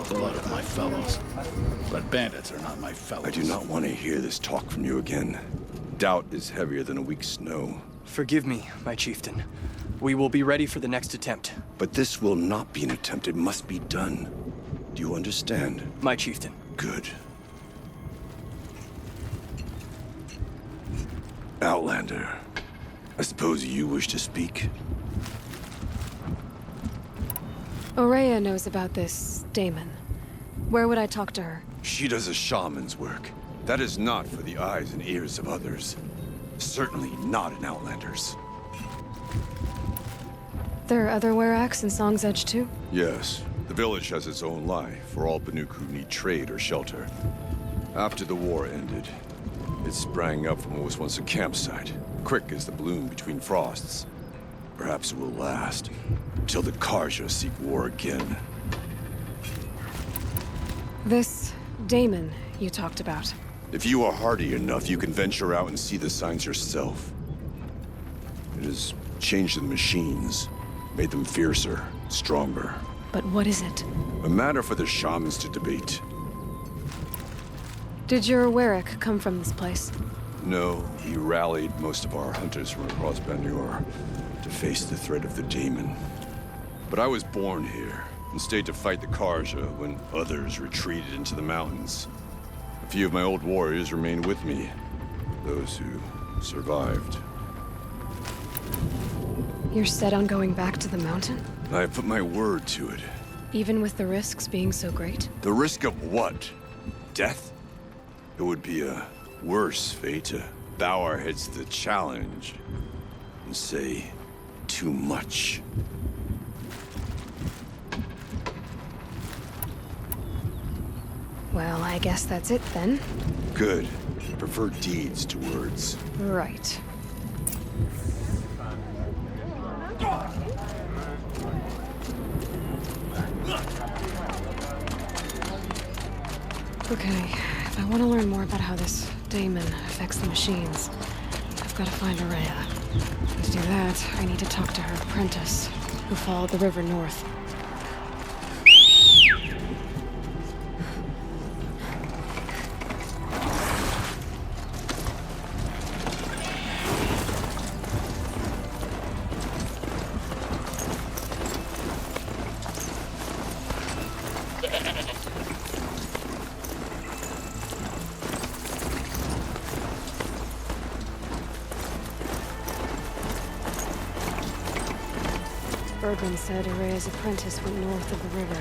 blood of my fellows. But bandits are not my fellows. I do not want to hear this talk from you again. Doubt is heavier than a week's snow. Forgive me, my chieftain. We will be ready for the next attempt. But this will not be an attempt. It must be done. Do you understand? My chieftain. Good. Outlander, I suppose you wish to speak? Aurea knows about this Damon. Where would I talk to her? She does a shaman's work. That is not for the eyes and ears of others. Certainly not an Outlander's. There are other Weraks in Song's Edge too? Yes. The village has its own life for all Banuk who need trade or shelter. After the war ended, it sprang up from what was once a campsite, quick as the bloom between frosts. Perhaps it will last, till the Karja seek war again. This Damon you talked about. If you are hardy enough, you can venture out and see the signs yourself. It has changed the machines, made them fiercer, stronger. But what is it? A matter for the shamans to debate. Did your Werak come from this place? No, he rallied most of our hunters from across Banur to face the threat of the Daemon. But I was born here, and stayed to fight the Karja when others retreated into the mountains. A few of my old warriors remained with me, those who survived. You're set on going back to the mountain? I have put my word to it. Even with the risks being so great? The risk of what? Death? It would be a worse fate to bow our heads to the challenge and say too much. Well, I guess that's it then. Good. I prefer deeds to words. Right. Okay, if I want to learn more about how this Daemon affects the machines, I've got to find Aurea. To do that, I need to talk to her apprentice, who followed the river north. Bergman said Aurea's apprentice went north of the river.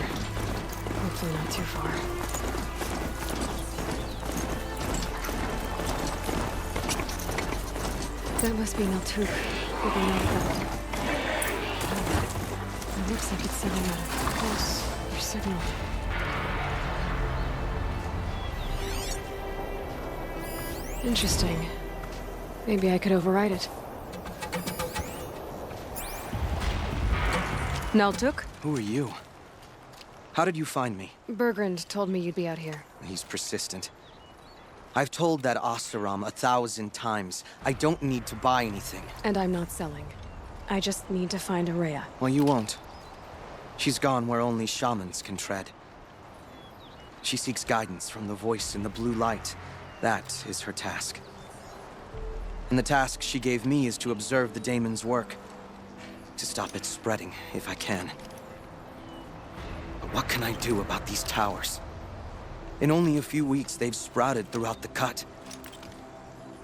Hopefully not too far. That must be Naltuk, with the north. It looks like it's sending out a pulse or signal. Interesting. Maybe I could override it. Naltuk? Who are you? How did you find me? Bergrand told me you'd be out here. He's persistent. I've told that Oseram 1,000 times. I don't need to buy anything. And I'm not selling. I just need to find Aurea. Well, you won't. She's gone where only shamans can tread. She seeks guidance from the voice in the blue light. That is her task. And the task she gave me is to observe the Daemon's work. To stop it spreading, if I can. But what can I do about these towers? In only a few weeks, they've sprouted throughout the cut.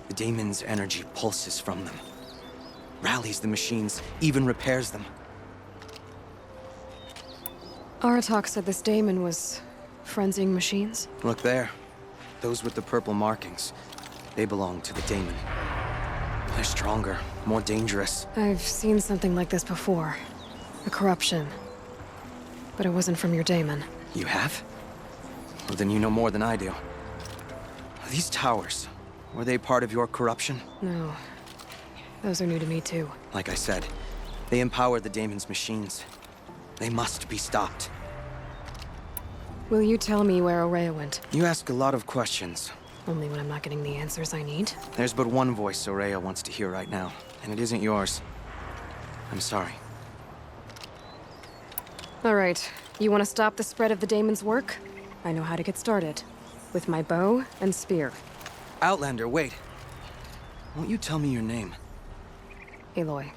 The Daemon's energy pulses from them. Rallies the machines, even repairs them. Aratak said this Daemon was frenzying machines. Look there. Those with the purple markings. They belong to the Daemon. They're stronger, more dangerous. I've seen something like this before. A corruption. But it wasn't from your Daemon. You have? Well, then you know more than I do. These towers, were they part of your corruption? No. Those are new to me too. Like I said, they empower the Daemon's machines. They must be stopped. Will you tell me where Aurea went? You ask a lot of questions. Only when I'm not getting the answers I need. There's but one voice Aurea wants to hear right now, and it isn't yours. I'm sorry. All right. You want to stop the spread of the Daemon's work? I know how to get started. With my bow and spear. Outlander, wait. Won't you tell me your name? Aloy.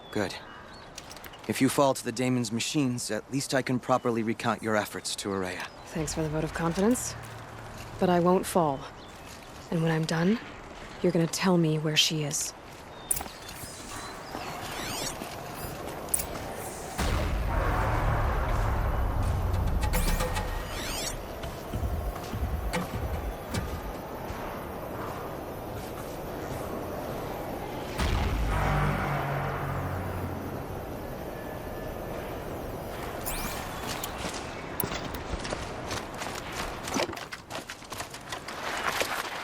Good. If you fall to the Daemon's machines, at least I can properly recount your efforts to Araya. Thanks for the vote of confidence. But I won't fall. And when I'm done, you're gonna tell me where she is.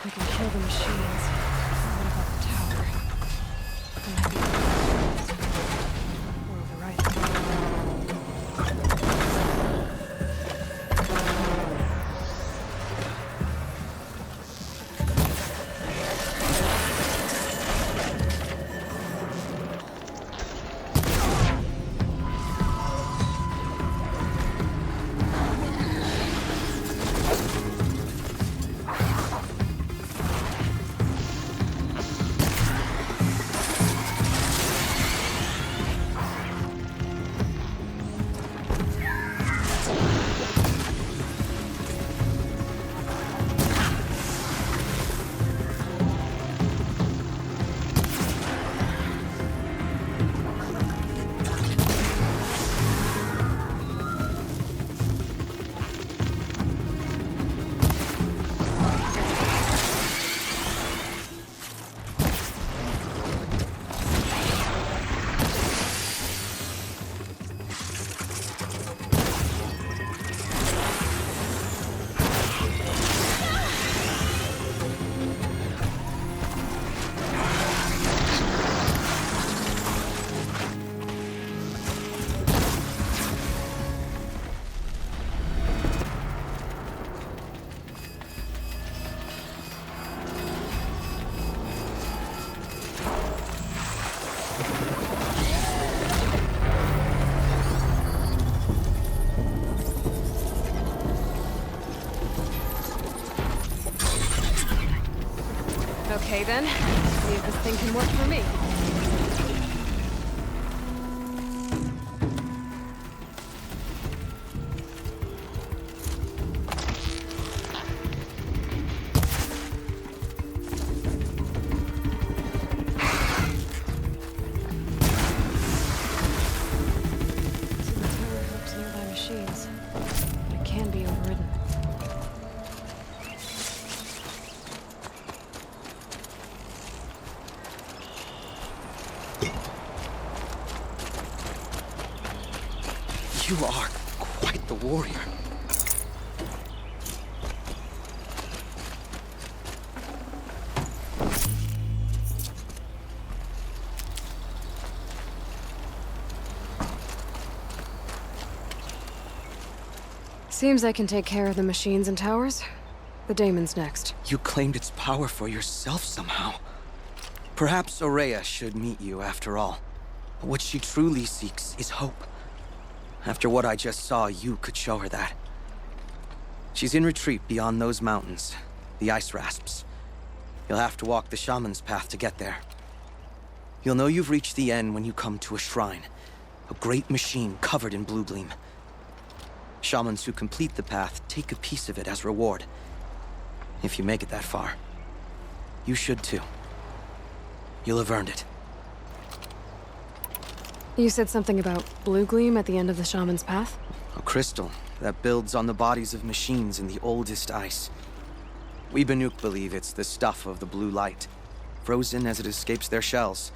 We can kill the machines. What about the tower? Can I be or override Okay then, see if this thing can work for me. So the tower hooks nearby machines, but it can be overridden. You are quite the warrior. Seems I can take care of the machines and towers. The Daemon's next. You claimed its power for yourself somehow. Perhaps Araya should meet you after all. What she truly seeks is hope. After what I just saw, you could show her that. She's in retreat beyond those mountains, the ice rasps. You'll have to walk the Shaman's path to get there. You'll know you've reached the end when you come to a shrine, a great machine covered in blue gleam. Shamans who complete the path take a piece of it as reward. If you make it that far, you should too. You'll have earned it. You said something about blue gleam at the end of the Shaman's path? A crystal that builds on the bodies of machines in the oldest ice. We Banuk believe it's the stuff of the blue light, frozen as it escapes their shells.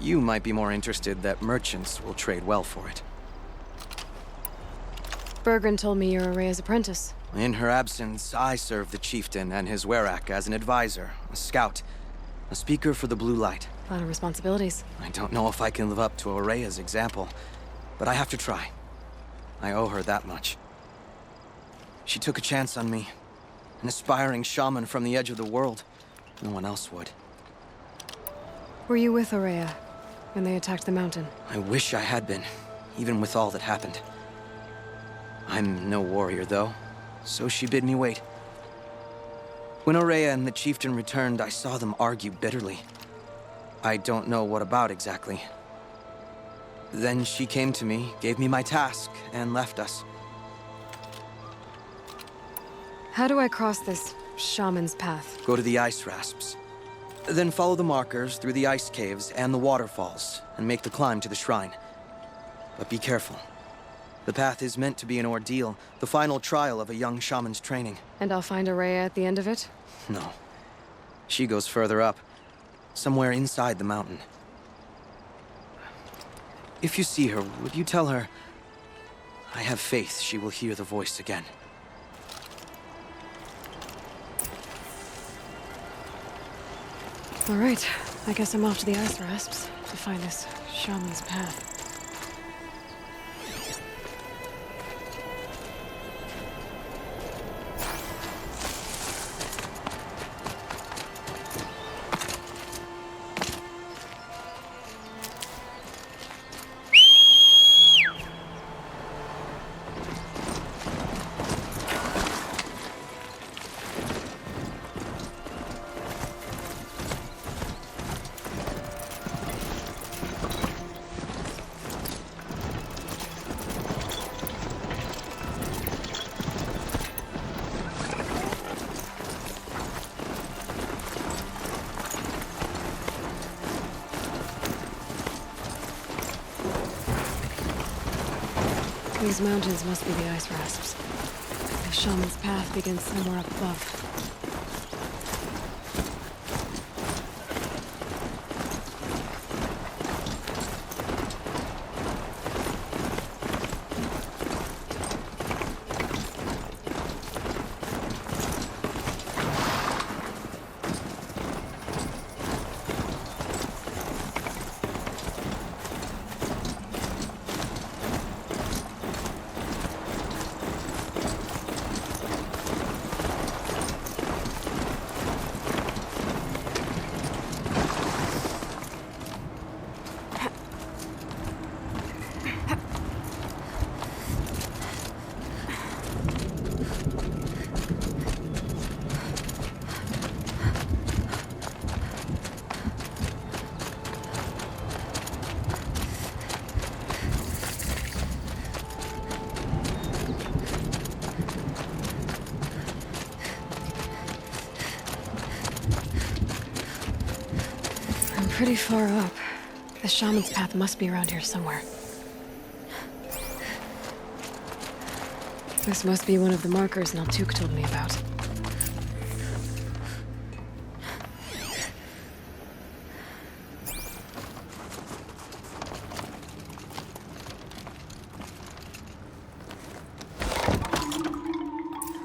You might be more interested that merchants will trade well for it. Bergren told me you're Araya's apprentice. In her absence, I serve the chieftain and his werak as an advisor, a scout, a speaker for the blue light. A lot of responsibilities. I don't know if I can live up to Araya's example, but I have to try. I owe her that much. She took a chance on me. An aspiring shaman from the edge of the world. No one else would. Were you with Araya when they attacked the mountain? I wish I had been, even with all that happened. I'm no warrior, though, so she bid me wait. When Aurea and the chieftain returned, I saw them argue bitterly. I don't know what about exactly. Then she came to me, gave me my task, and left us. How do I cross this shaman's path? Go to the ice rasps. Then follow the markers through the ice caves and the waterfalls, and make the climb to the shrine. But be careful. The path is meant to be an ordeal, the final trial of a young shaman's training. And I'll find Aurea at the end of it? No. She goes further up, somewhere inside the mountain. If you see her, would you tell her, I have faith she will hear the voice again. All right, I guess I'm off to the ice rasps to find this shaman's path. These mountains must be the ice rasps. The shaman's path begins somewhere up above. Pretty far up. The shaman's path must be around here somewhere. This must be one of the markers Naltuk told me about.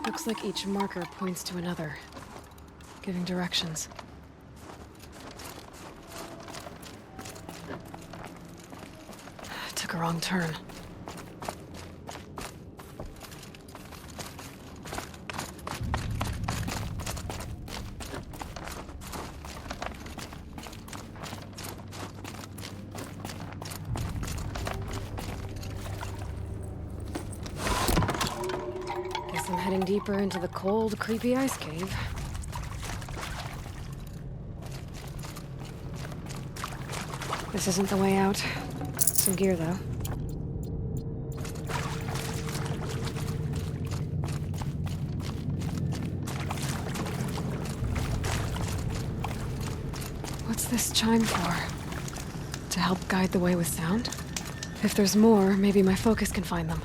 Looks like each marker points to another, giving directions. Took a wrong turn. Guess I'm heading deeper into the cold, creepy ice cave. This isn't the way out. Some gear, though. What's this chime for? To help guide the way with sound? If there's more, maybe my focus can find them.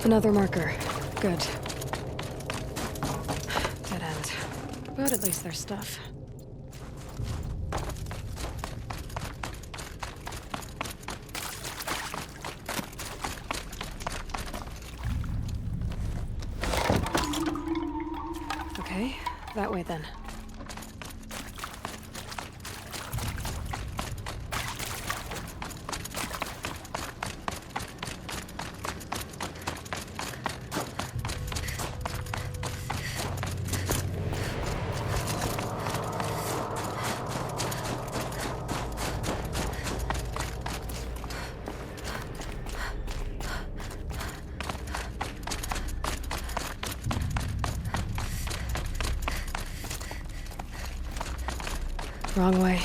Another marker. Good. Dead end. But at least there's stuff. That way, then. Wrong way.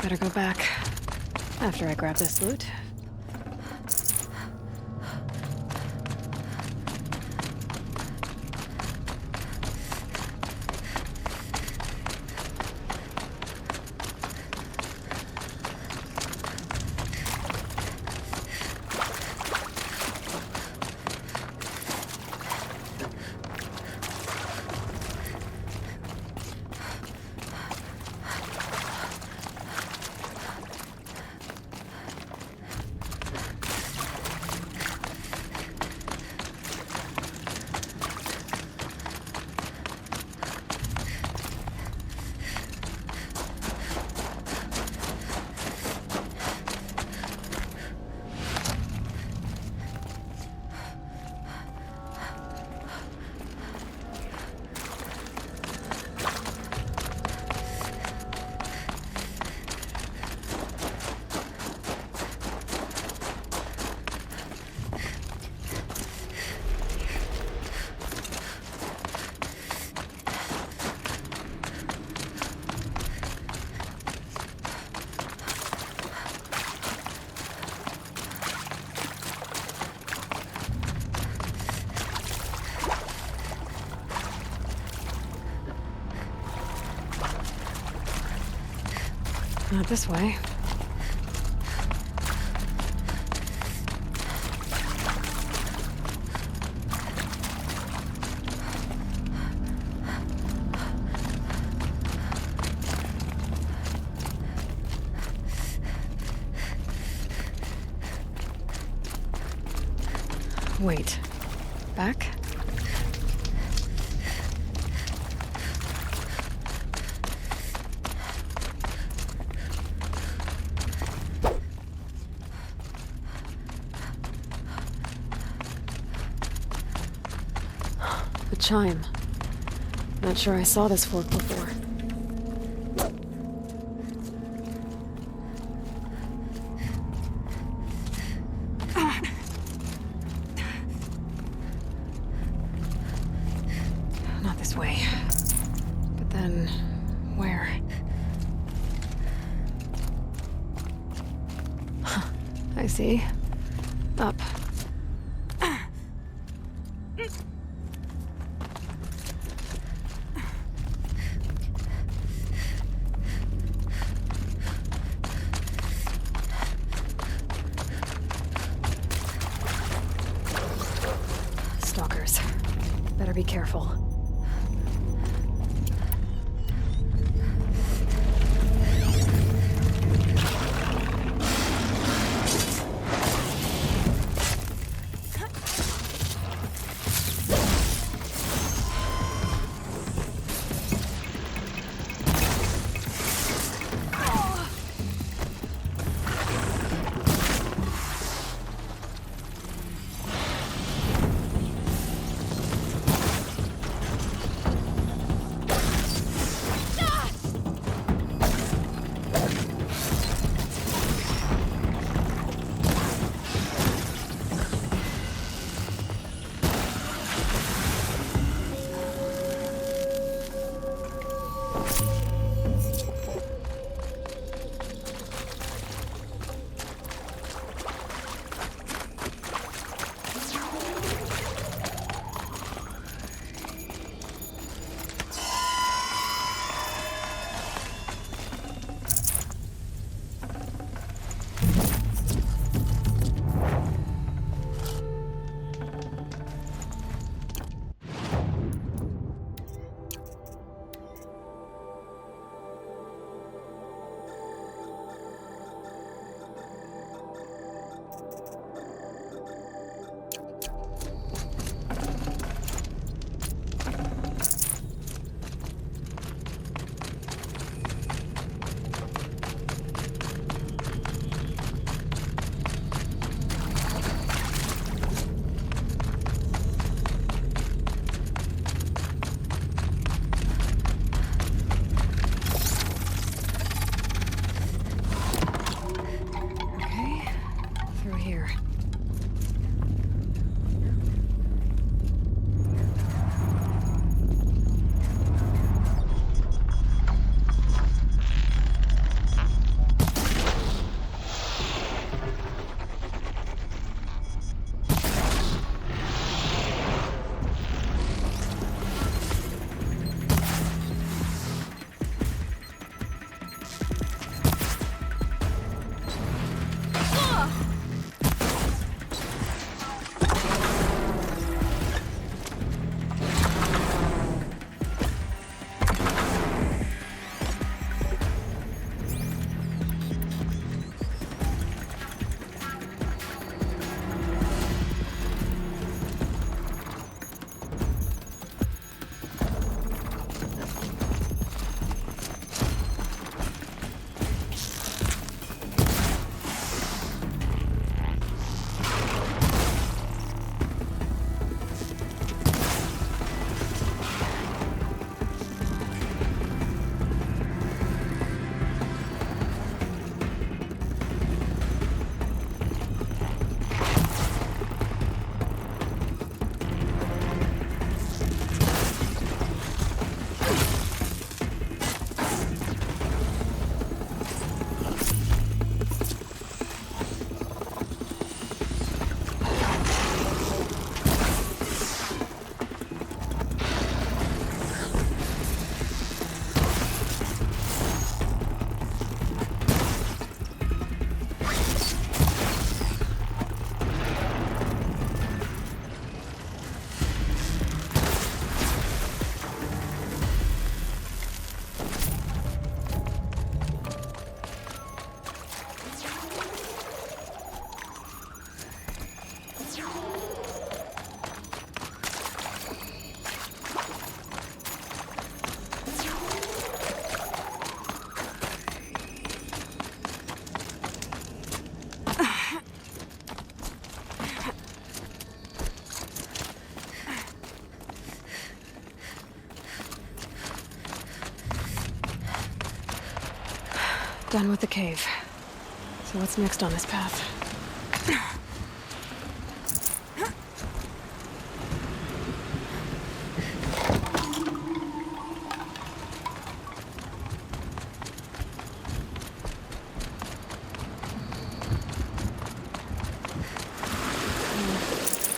Better go back after I grab this loot. Not this way. Wait. Back? The chime. Not sure I saw this fork before. Not this way. But then, where? I see. Up. Stalkers. Better be careful. Done with the cave. So what's next on this path?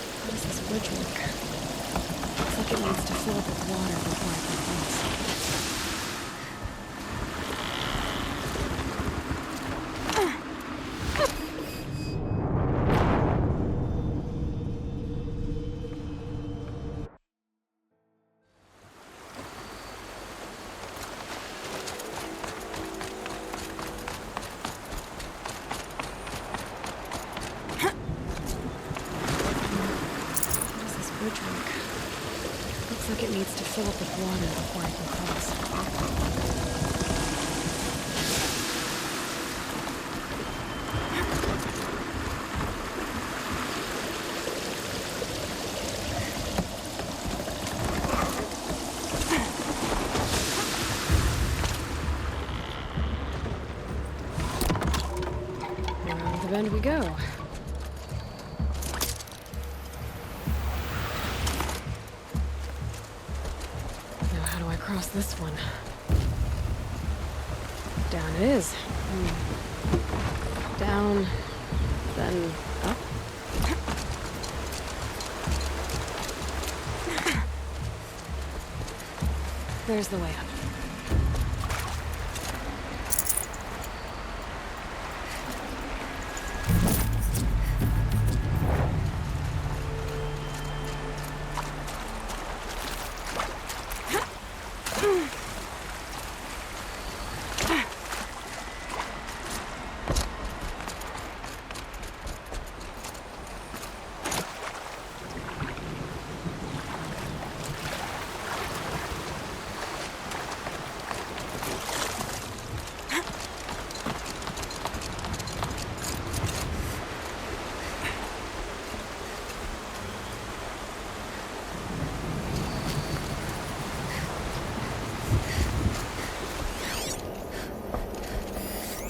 How does this bridge work? Looks like it needs to fill up with water before I can cross. Looks like it needs to fill up with water before I can cross. Around the bend we go. Across this one. Down it is. Down, then up. There's the way up.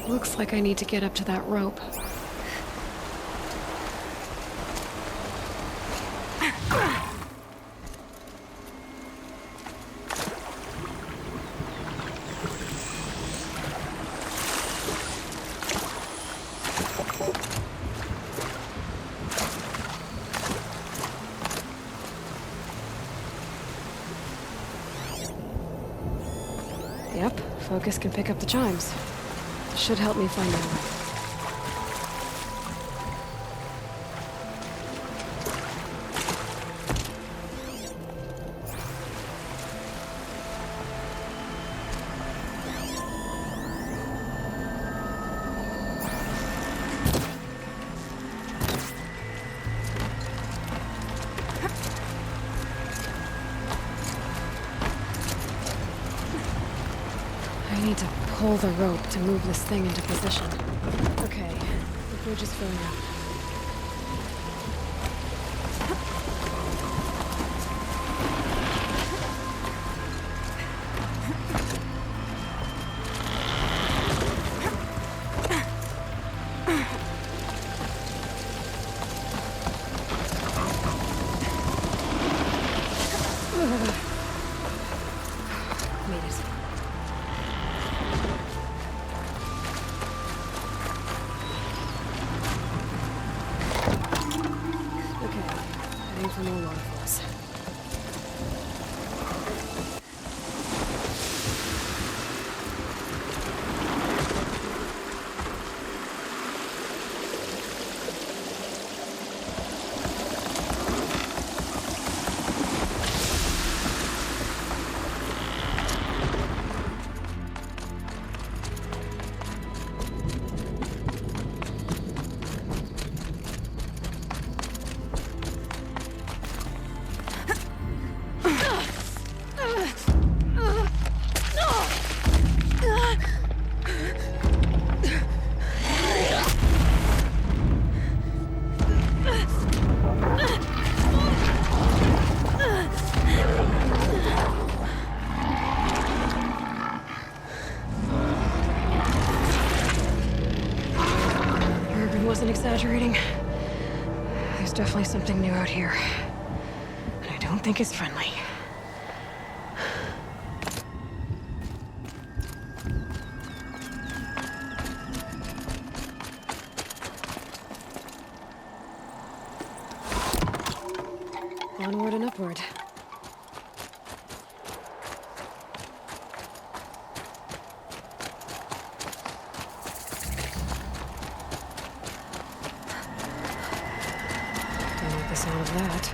Looks like I need to get up to that rope. Yep, focus can pick up the chimes. Should help me find my way. I need to pull the rope to move this thing into position. Okay, the bridge is filling up. Made it. For more waterfalls. There's definitely something new out here. And I don't think it's friendly. Onward and upward. Don't like the sound of that.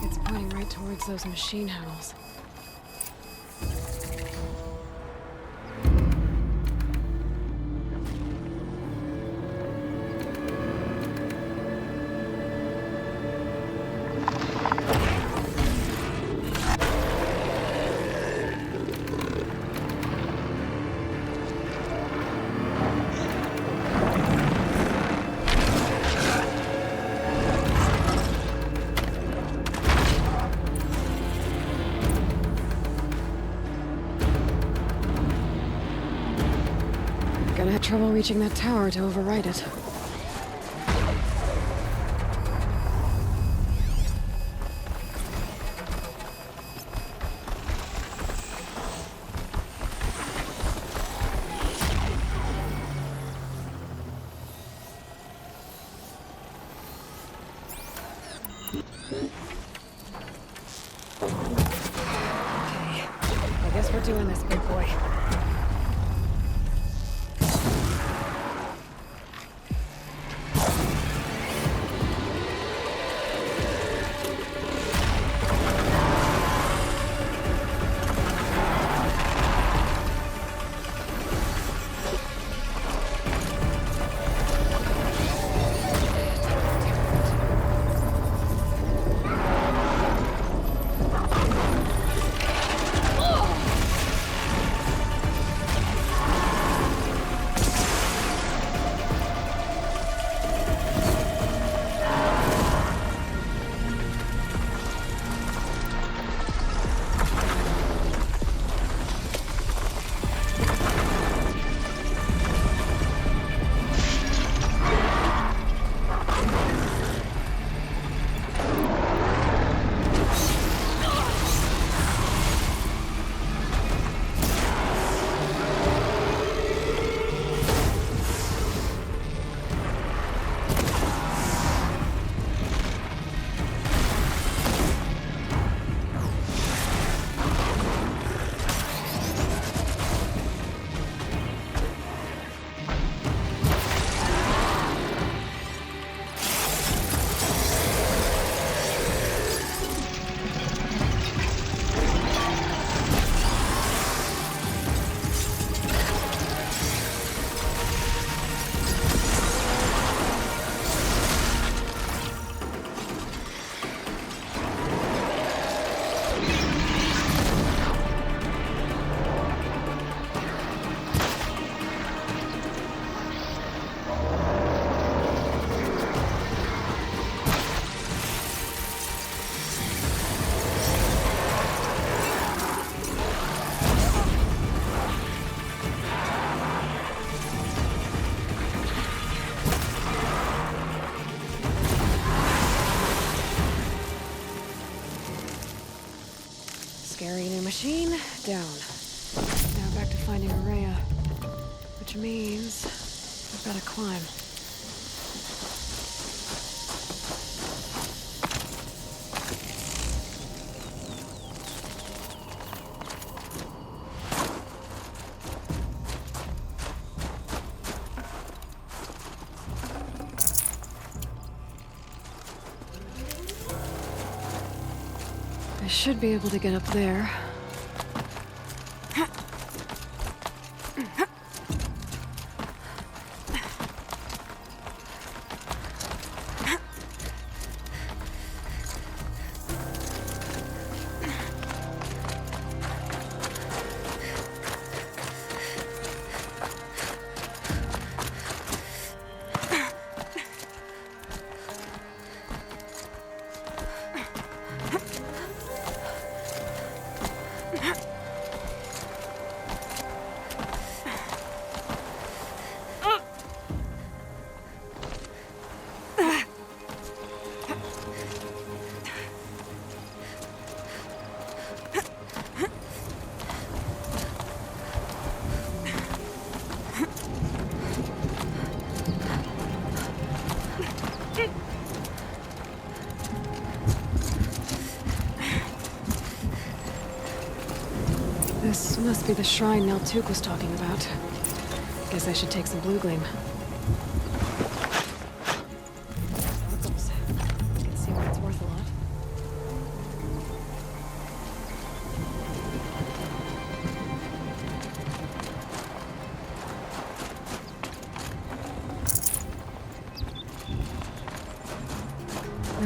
It's pointing right towards those machine hells. Gonna have trouble reaching that tower to override it. Okay, I guess we're doing this, big boy. Scary new machine, down. Now back to finding Araya. Which means I've got to climb. I should be able to get up there. Must be the shrine Neltuk was talking about. Guess I should take some blue gleam. Sparkles. I can see why it's worth a lot.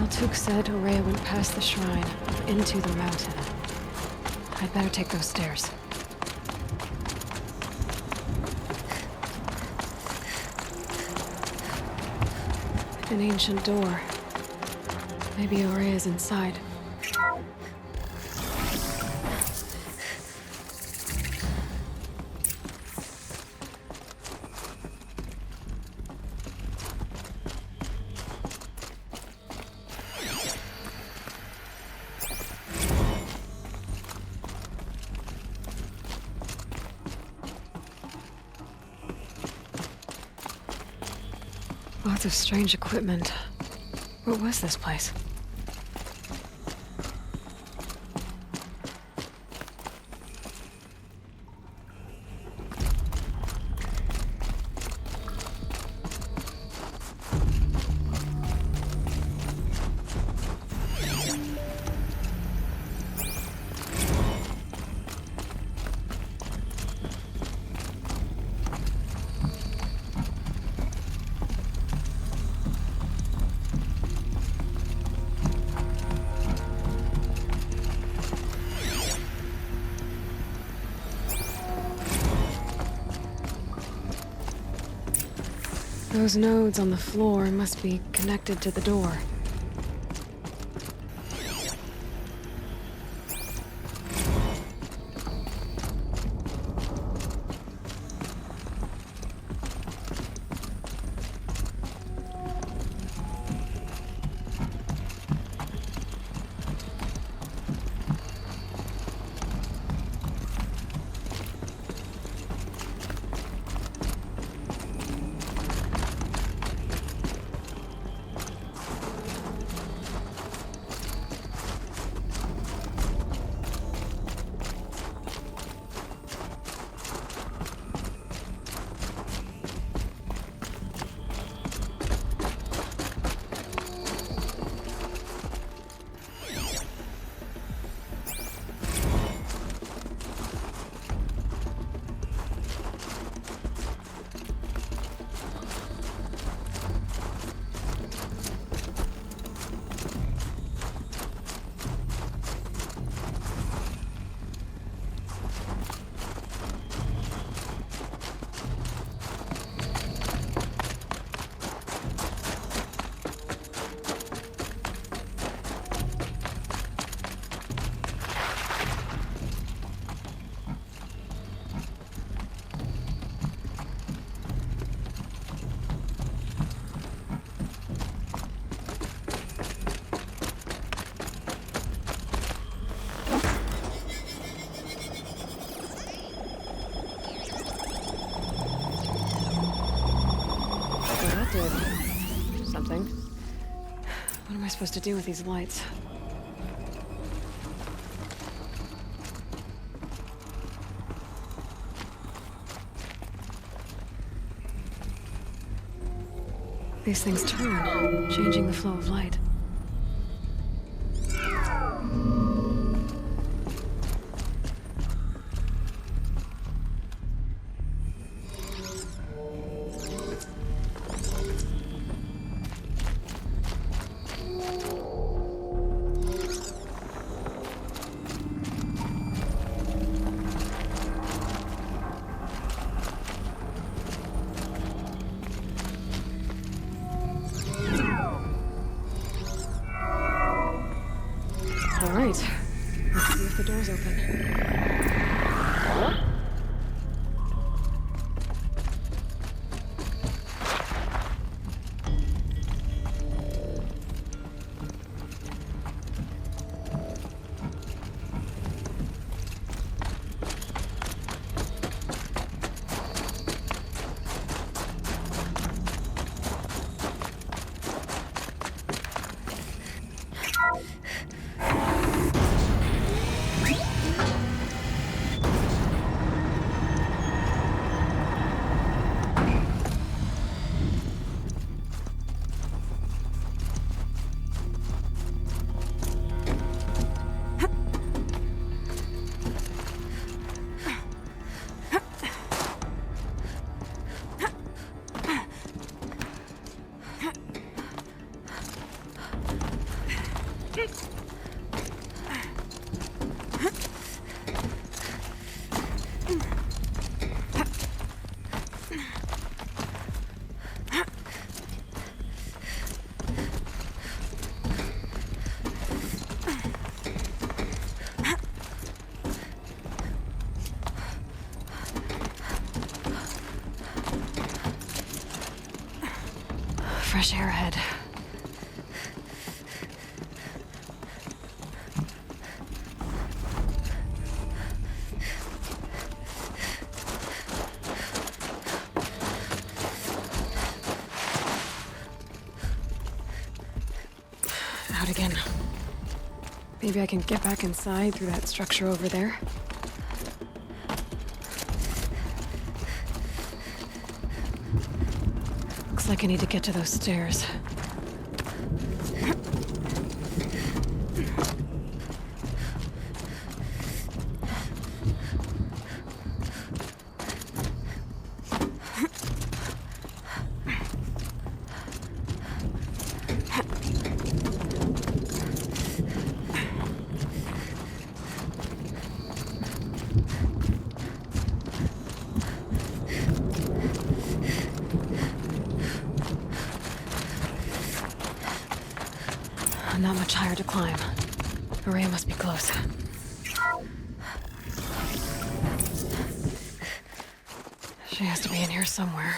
Neltuk said Ourea went past the shrine, up into the mountain. I'd better take those stairs. An ancient door. Maybe Ourea's inside. Lots of strange equipment. What was this place? Those nodes on the floor must be connected to the door. Did something. What am I supposed to do with these lights? These things turn, changing the flow of light. fresh air ahead. Out again. Maybe I can get back inside through that structure over there. Looks like I need to get to those stairs. Not much higher to climb. Maria must be close. She has to be in here somewhere.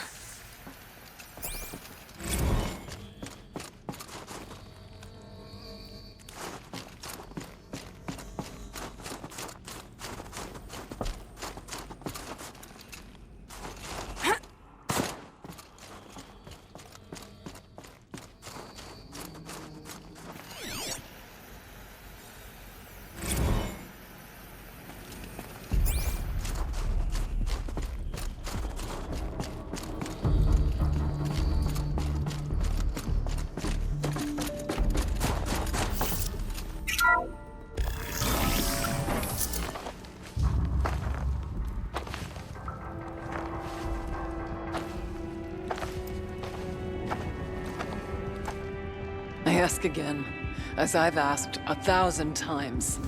I ask again, as I've asked 1,000 times.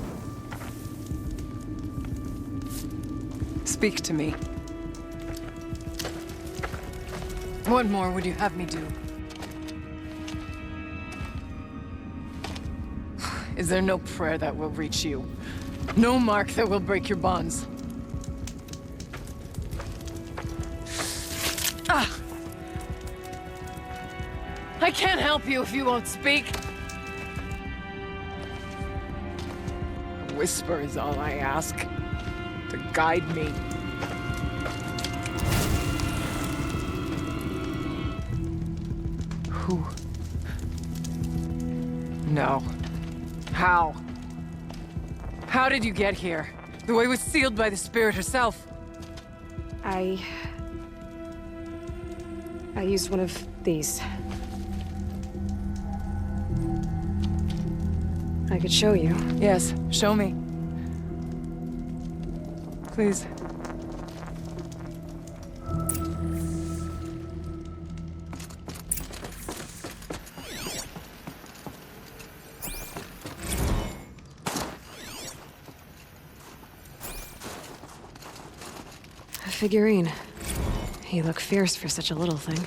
Speak to me. What more would you have me do? Is there no prayer that will reach you? No mark that will break your bonds? I can't help you if you won't speak. A whisper is all I ask, to guide me. Who? No. How? How did you get here? The way was sealed by the Spirit herself. I used one of these. I could show you. Yes, show me. Please. A figurine. You look fierce for such a little thing.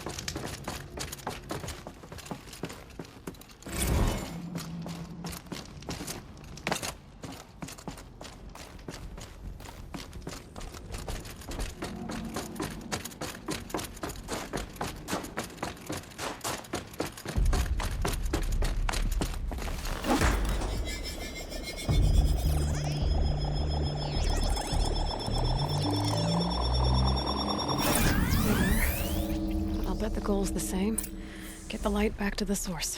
Bet the goal's the same. Get the light back to the source.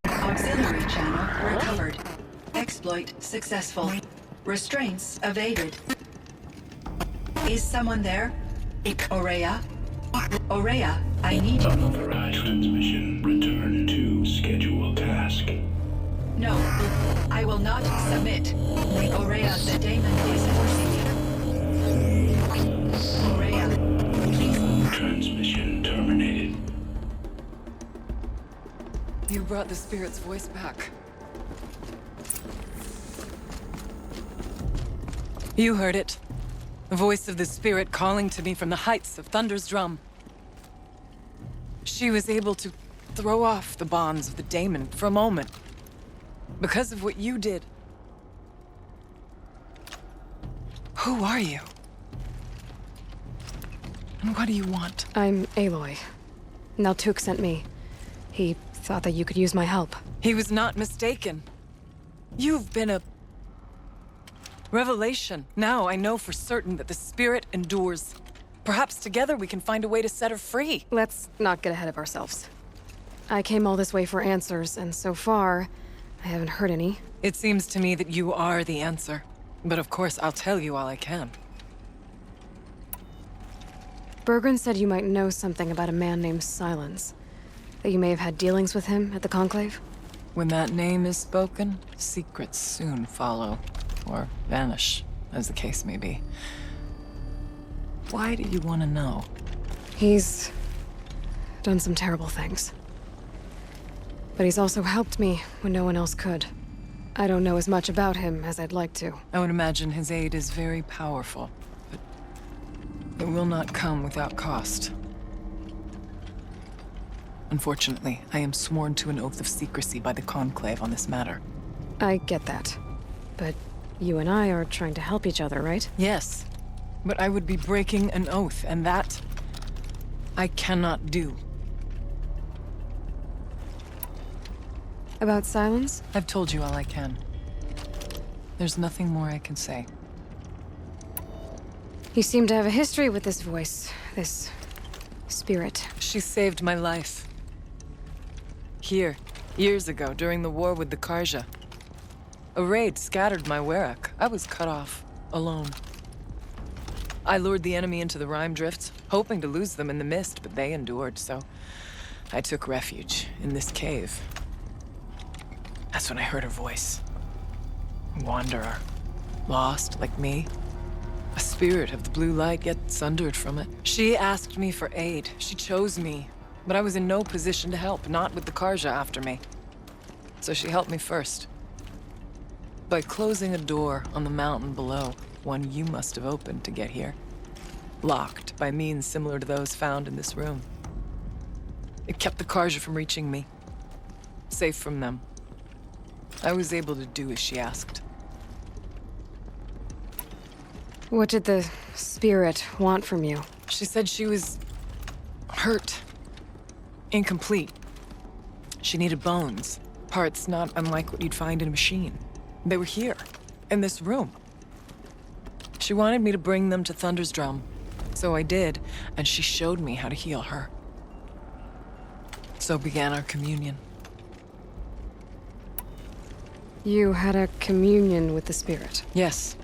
Auxiliary channel recovered. Exploit successful. Restraints evaded. Is someone there? Aurea? Aurea, I need you. Unauthorized transmission. Return to scheduled task. No, I will not submit. Aurea, the daemon is forcing you. Aurea, please. Transmission terminated. You brought the spirit's voice back. You heard it. The voice of the spirit calling to me from the heights of Thunder's drum. She was able to throw off the bonds of the daemon for a moment. Because of what you did. Who are you? And what do you want? I'm Aloy. Naltuk sent me. He thought that you could use my help. He was not mistaken. You've been a revelation. Now I know for certain that the spirit endures. Perhaps together we can find a way to set her free. Let's not get ahead of ourselves. I came all this way for answers, and so far, I haven't heard any. It seems to me that you are the answer. But of course, I'll tell you all I can. Bergren said you might know something about a man named Silence. That you may have had dealings with him at the Conclave? When that name is spoken, secrets soon follow. Or vanish, as the case may be. Why do you want to know? He's done some terrible things. But he's also helped me when no one else could. I don't know as much about him as I'd like to. I would imagine his aid is very powerful, but it will not come without cost. Unfortunately, I am sworn to an oath of secrecy by the Conclave on this matter. I get that. But you and I are trying to help each other, right? Yes, but I would be breaking an oath, and that I cannot do. About Silence? I've told you all I can. There's nothing more I can say. You seem to have a history with this voice, this spirit. She saved my life. Here, years ago, during the war with the Karja. A raid scattered my Werak. I was cut off, alone. I lured the enemy into the Rime Drifts, hoping to lose them in the mist, but they endured, so I took refuge in this cave. That's when I heard her voice. A wanderer. Lost, like me. A spirit of the blue light, yet sundered from it. She asked me for aid. She chose me. But I was in no position to help, not with the Karja after me. So she helped me first. By closing a door on the mountain below, one you must have opened to get here. Locked by means similar to those found in this room. It kept the Karja from reaching me. Safe from them. I was able to do as she asked. What did the spirit want from you? She said she was hurt. Incomplete. She needed bones. Parts not unlike what you'd find in a machine. They were here, in this room. She wanted me to bring them to Thunder's drum. So I did, and she showed me how to heal her. So began our communion. You had a communion with the spirit. Yes.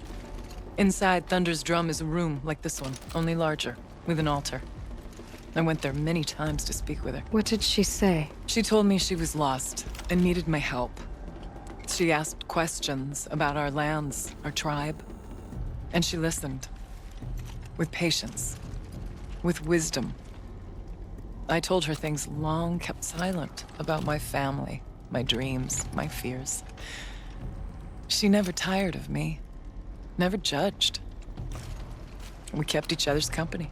Inside Thunder's drum is a room like this one, only larger, with an altar. I went there many times to speak with her. What did she say? She told me she was lost and needed my help. She asked questions about our lands, our tribe. And she listened. With patience. With wisdom. I told her things long kept silent about my family, my dreams, my fears. She never tired of me. Never judged. We kept each other's company.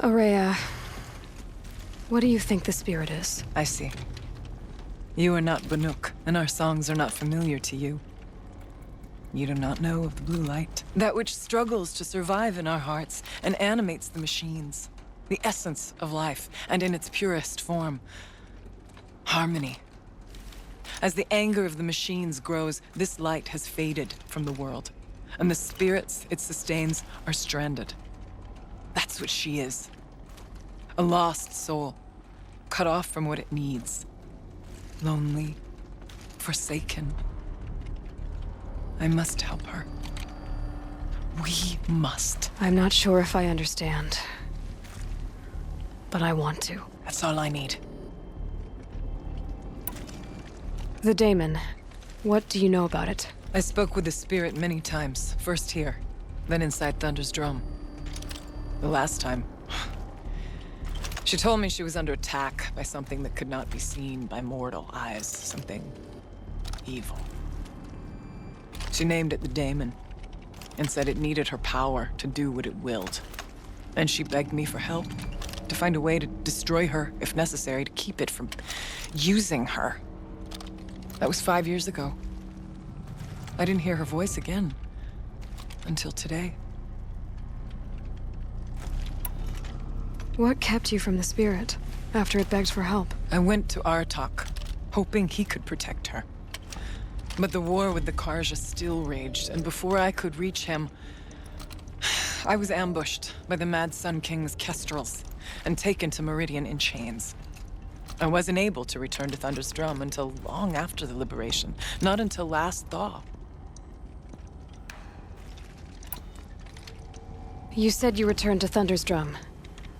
Aurea, what do you think the spirit is? I see. You are not Banuk, and our songs are not familiar to you. You do not know of the blue light. That which struggles to survive in our hearts and animates the machines. The essence of life, and in its purest form. Harmony. As the anger of the machines grows, this light has faded from the world. And the spirits it sustains are stranded. That's what she is. A lost soul, cut off from what it needs. Lonely, forsaken. I must help her. We must. I'm not sure if I understand. But I want to. That's all I need. The daemon. What do you know about it? I spoke with the spirit many times. First here, then inside Thunder's drum. The last time, she told me she was under attack by something that could not be seen by mortal eyes. Something evil. She named it the daemon, and said it needed her power to do what it willed. And she begged me for help, to find a way to destroy her, if necessary, to keep it from using her. That was 5 years ago. I didn't hear her voice again, until today. What kept you from the spirit, after it begged for help? I went to Aratak, hoping he could protect her. But the war with the Karja still raged, and before I could reach him, I was ambushed by the Mad Sun King's kestrels, and taken to Meridian in chains. I wasn't able to return to Thunder's Drum until long after the liberation, not until last thaw. You said you returned to Thunder's Drum.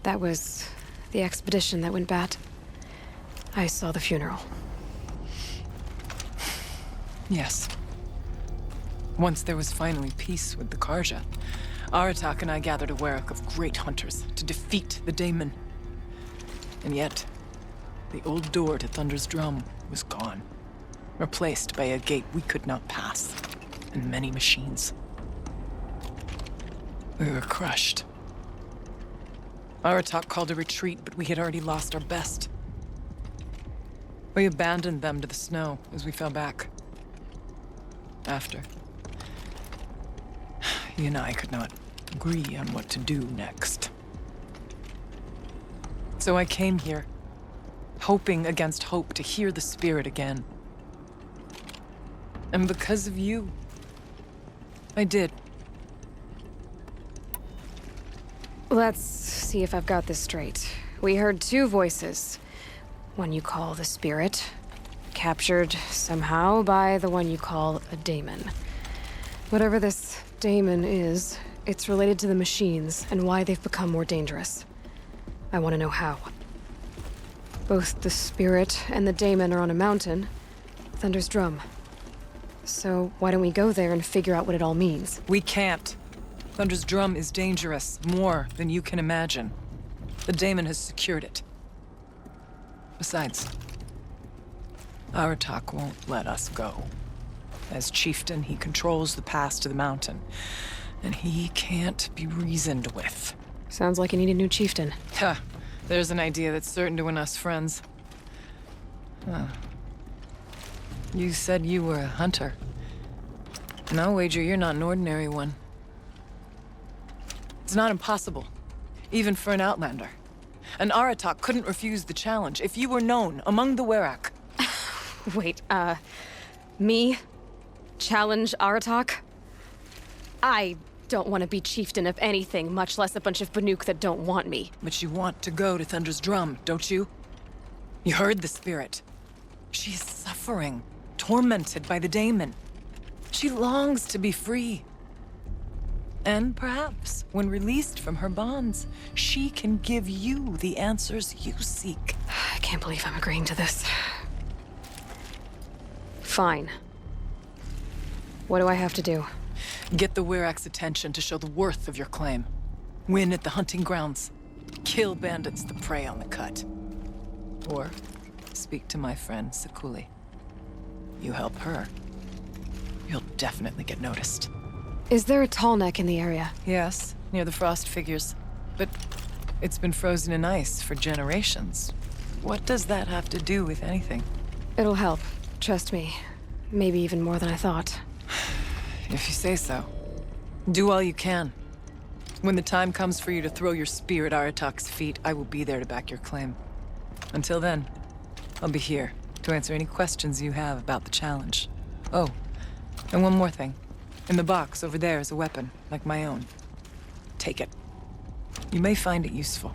That was the expedition that went bad. I saw the funeral. Yes. Once there was finally peace with the Karja, Aratak and I gathered a werak of great hunters to defeat the daemon. And yet, the old door to Thunder's Drum was gone, replaced by a gate we could not pass, and many machines. We were crushed. Aratak called a retreat, but we had already lost our best. We abandoned them to the snow as we fell back. After, he and I could not agree on what to do next. So I came here, hoping against hope to hear the spirit again. And because of you, I did. Let's see if I've got this straight. We heard two voices. One you call the spirit, captured somehow by the one you call a daemon. Whatever this daemon is, it's related to the machines and why they've become more dangerous. I want to know how. Both the spirit and the daemon are on a mountain, Thunder's Drum. So why don't we go there and figure out what it all means? We can't. Thunder's Drum is dangerous, more than you can imagine. The daemon has secured it. Besides, Aratak won't let us go. As chieftain, he controls the pass to the mountain, and he can't be reasoned with. Sounds like you need a new chieftain. Ha! There's an idea that's certain to win us friends. Huh. You said you were a hunter. And I'll wager you're not an ordinary one. It's not impossible, even for an outlander. And Aratak couldn't refuse the challenge if you were known among the werak. Wait, me? Challenge Aratak? I don't want to be chieftain of anything, much less a bunch of Banuk that don't want me. But you want to go to Thunder's Drum, don't you? You heard the spirit. She is suffering, tormented by the daemon. She longs to be free. And perhaps, when released from her bonds, she can give you the answers you seek. I can't believe I'm agreeing to this. Fine. What do I have to do? Get the Werak's attention to show the worth of your claim. Win at the hunting grounds. Kill bandits that prey on the cut. Or speak to my friend Sekuli. You help her, you'll definitely get noticed. Is there a tall neck in the area? Yes, near the frost figures. But it's been frozen in ice for generations. What does that have to do with anything? It'll help. Trust me. Maybe even more than I thought. If you say so. Do all you can. When the time comes for you to throw your spear at Aratak's feet, I will be there to back your claim. Until then, I'll be here to answer any questions you have about the challenge. Oh, and one more thing. In the box over there is a weapon, like my own. Take it. You may find it useful.